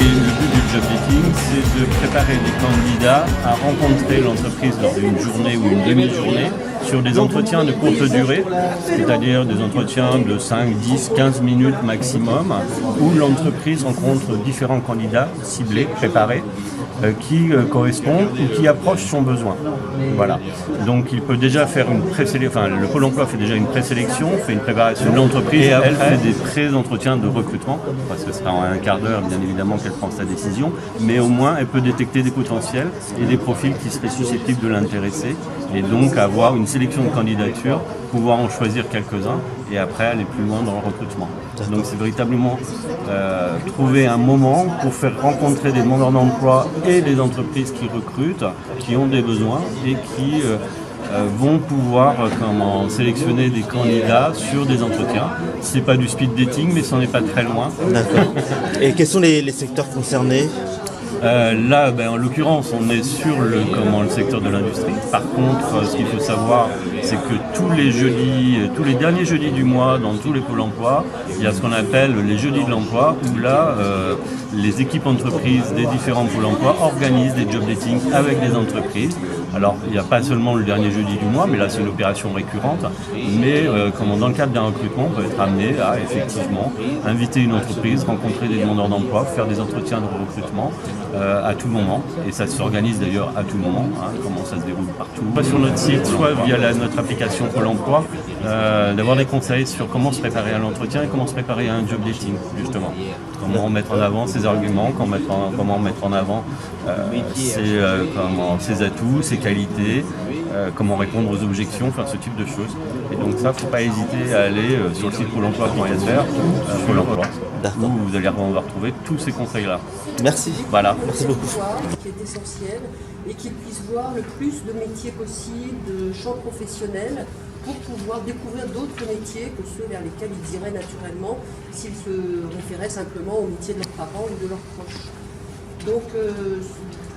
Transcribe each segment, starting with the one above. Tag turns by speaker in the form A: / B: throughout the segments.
A: Et le but du job dating, c'est de préparer les candidats à rencontrer l'entreprise lors d'une journée ou une demi-journée sur des entretiens de courte durée, c'est-à-dire des entretiens de 5, 10, 15 minutes maximum, où l'entreprise rencontre différents candidats ciblés, préparés, qui correspondent ou qui approchent son besoin. Voilà. Donc il peut déjà faire une présélection, le Pôle emploi fait déjà une présélection, fait une préparation de l'entreprise, et elle fait des pré-entretiens de recrutement, parce que c'est en un quart d'heure bien évidemment qu'elle prend sa décision, mais au moins elle peut détecter des potentiels et des profils qui seraient susceptibles de l'intéresser, et donc avoir une sélection de candidatures, pouvoir en choisir quelques-uns et après aller plus loin dans le recrutement. Donc c'est véritablement trouver un moment pour faire rencontrer des demandeurs d'emploi et des entreprises qui recrutent, qui ont des besoins et qui vont pouvoir sélectionner des candidats sur des entretiens. C'est pas du speed dating, mais c'en est pas très loin.
B: D'accord. Et quels sont les secteurs concernés ?
A: Là, en l'occurrence, on est sur le secteur de l'industrie. Par contre, ce qu'il faut savoir, c'est que tous les derniers jeudis du mois, dans tous les pôles emploi, il y a ce qu'on appelle les jeudis de l'emploi, où là, les équipes entreprises des différents pôles emploi organisent des job dating avec des entreprises. Alors, il n'y a pas seulement le dernier jeudi du mois, mais là, c'est une opération récurrente. Mais dans le cadre d'un recrutement, on peut être amené à effectivement inviter une entreprise, rencontrer des demandeurs d'emploi, faire des entretiens de recrutement à tout moment. Et ça s'organise d'ailleurs à tout moment, comment ça se déroule partout. Soit sur notre site, soit via notre application Pôle emploi, d'avoir des conseils sur comment se préparer à l'entretien et comment se préparer à un job dating, justement. Comment mettre en avant ses arguments, comment mettre en avant ses atouts, ses qualités, comment répondre aux objections, faire ce type de choses. Et donc ça, il ne faut pas hésiter à aller sur le site Pôle emploi.fr, Pôle emploi, où vous allez retrouver tous ces conseils-là.
B: Merci.
A: Voilà.
B: Merci beaucoup.
C: Qui est essentiel et qu'ils puissent voir le plus de métiers possibles, de champs professionnels, pour pouvoir découvrir d'autres métiers que ceux vers lesquels ils iraient naturellement s'ils se référaient simplement au métier de leurs parents ou de leurs proches. Donc,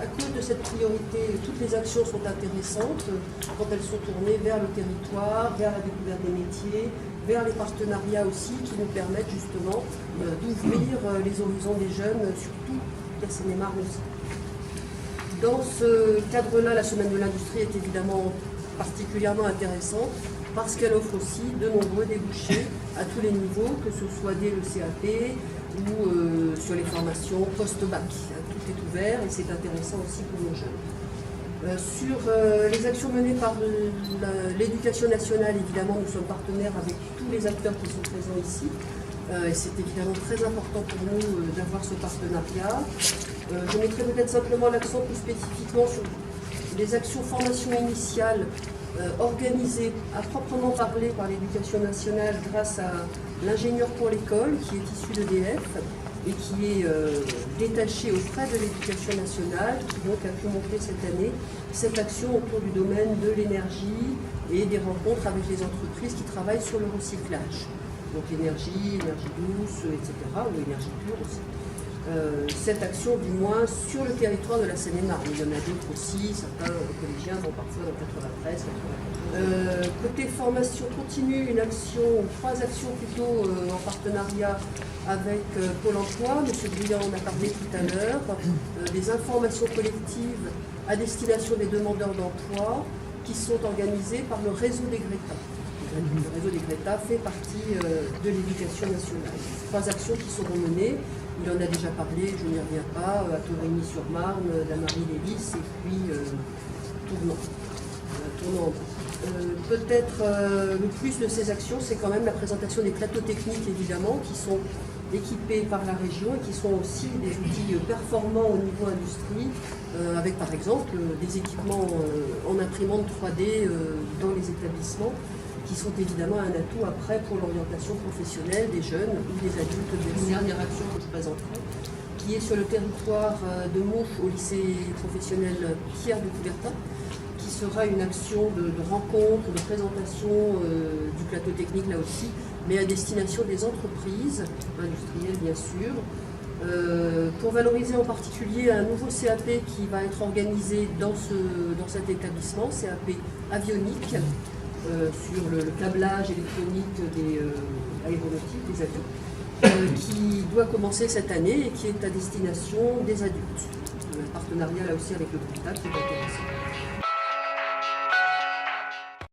C: à cause de cette priorité, toutes les actions sont intéressantes quand elles sont tournées vers le territoire, vers la découverte des métiers, vers les partenariats aussi qui nous permettent justement d'ouvrir les horizons des jeunes, surtout la Seine-et-Marne aussi. Dans ce cadre-là, la Semaine de l'Industrie est évidemment particulièrement intéressante parce qu'elle offre aussi de nombreux débouchés à tous les niveaux, que ce soit dès le CAP ou sur les formations post-bac. Tout est ouvert et c'est intéressant aussi pour nos jeunes. Sur les actions menées par l'éducation nationale, évidemment, nous sommes partenaires avec tous les acteurs qui sont présents ici. Et c'est évidemment très important pour nous d'avoir ce partenariat. Je mettrai peut-être simplement l'accent plus spécifiquement sur les actions formation initiale organisées à proprement parler par l'éducation nationale grâce à l'ingénieur pour l'école qui est issu d'EDF et qui est détaché auprès de l'éducation nationale, qui donc a pu monter cette année cette action autour du domaine de l'énergie et des rencontres avec les entreprises qui travaillent sur le recyclage. Donc énergie douce, etc., ou énergie pure aussi. Cette action, du moins, sur le territoire de la Seine-et-Marne. Il y en a d'autres aussi, certains collégiens vont parfois dans 93, 94. Côté formation continue, trois actions plutôt en partenariat avec Pôle emploi. M. Briand en a parlé tout à l'heure. Des informations collectives à destination des demandeurs d'emploi qui sont organisées par le réseau des Greta. Le réseau des Greta fait partie de l'éducation nationale. Trois actions qui seront menées. Il en a déjà parlé, je n'y reviens pas, à Torigny-sur-Marne, Damary-Lélis et puis Tournant. Peut-être le plus de ces actions, c'est quand même la présentation des plateaux techniques, évidemment, qui sont équipés par la région et qui sont aussi des outils performants au niveau industrie, avec par exemple des équipements en imprimante 3D dans les établissements, qui sont évidemment un atout après pour l'orientation professionnelle des jeunes ou des adultes. Une dernière action que je présenterai, qui est sur le territoire de Mauche au lycée professionnel Pierre de Coubertin, qui sera une action de rencontre, de présentation du plateau technique là aussi, mais à destination des entreprises, industrielles bien sûr, pour valoriser en particulier un nouveau CAP qui va être organisé dans cet établissement, CAP avionique, sur le câblage électronique des aéronautiques, des avions. qui doit commencer cette année et qui est à destination des adultes. On a un partenariat là aussi avec le Contact qui est intéressant.